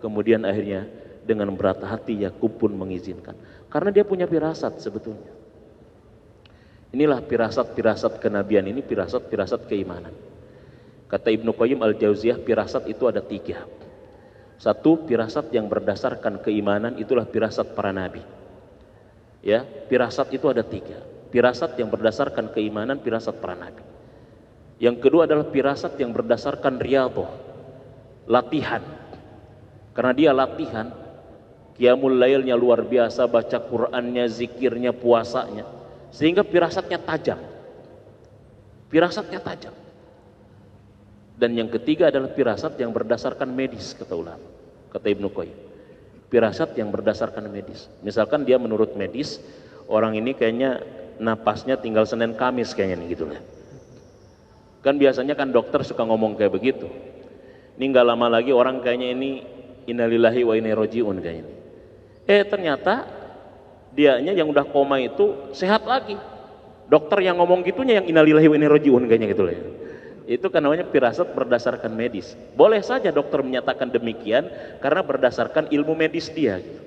Kemudian akhirnya dengan berat hati Yakub pun mengizinkan. Karena dia punya firasat sebetulnya. Inilah firasat-firasat kenabian ini, firasat-firasat keimanan. Kata Ibnu Qayyim Al-Jauziyah, firasat itu ada 3. Satu, firasat yang berdasarkan keimanan, itulah firasat para nabi. Ya, firasat itu ada 3. Firasat yang berdasarkan keimanan, firasat para nabi. Yang kedua adalah firasat yang berdasarkan riyadhah, latihan. Karena dia latihan, qiyamul lailnya luar biasa, baca Qur'annya, zikirnya, puasanya, sehingga firasatnya tajam. Firasatnya tajam. Dan yang ketiga adalah firasat yang berdasarkan medis, kata ulama, kata Ibnu Qayyim. Firasat yang berdasarkan medis. Misalkan dia menurut medis, orang ini kayaknya napasnya tinggal Senin Kamis kayaknya nih gitu lah. Kan biasanya kan dokter suka ngomong kayak begitu. Ini nggak lama lagi orang kayaknya ini innalillahi wa inna ilaihi raji'un kayaknya. Ternyata dianya yang udah koma itu sehat lagi. Dokter yang ngomong gitunya yang innalillahi wa inna ilaihi raji'un kayaknya gitu lah. Itu kan namanya firasat berdasarkan medis. Boleh saja dokter menyatakan demikian karena berdasarkan ilmu medis dia gitu.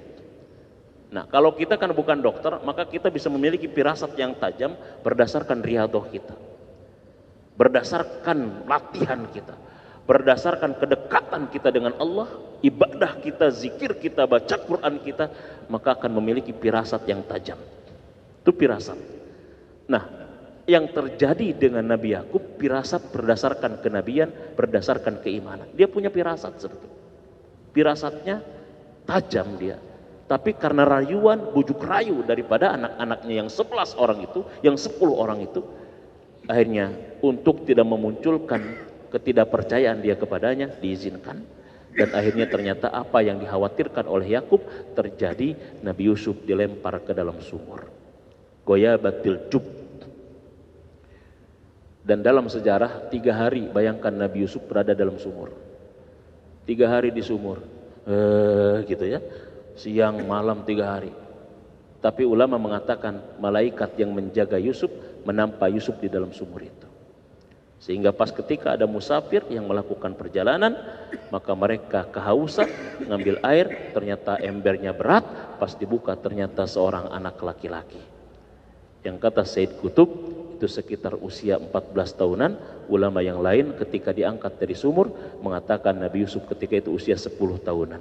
Nah, kalau kita kan bukan dokter, maka kita bisa memiliki firasat yang tajam berdasarkan riyadhah kita, berdasarkan latihan kita, berdasarkan kedekatan kita dengan Allah, ibadah kita, zikir kita, baca Quran kita, maka akan memiliki firasat yang tajam. Itu firasat. Nah, yang terjadi dengan Nabi Yakub, firasat berdasarkan kenabian, berdasarkan keimanan. Dia punya firasat sebetulnya. Firasatnya tajam dia. Tapi karena rayuan, bujuk rayu daripada anak-anaknya yang 11 orang itu, yang 10 orang itu, akhirnya untuk tidak memunculkan ketidakpercayaan dia kepadanya, diizinkan. Dan akhirnya ternyata apa yang dikhawatirkan oleh Yakub terjadi. Nabi Yusuf dilempar ke dalam sumur. Goyabatil jub. Dan dalam sejarah 3 hari, bayangkan Nabi Yusuf berada dalam sumur. 3 hari di sumur, gitu ya, siang malam 3 hari. Tapi ulama mengatakan malaikat yang menjaga Yusuf menampak Yusuf di dalam sumur itu. Sehingga pas ketika ada musafir yang melakukan perjalanan, maka mereka kehausan ngambil air, ternyata embernya berat, pas dibuka ternyata seorang anak laki-laki. Yang kata Said Qutb itu sekitar usia 14 tahunan. Ulama yang lain ketika diangkat dari sumur mengatakan Nabi Yusuf ketika itu usia 10 tahunan.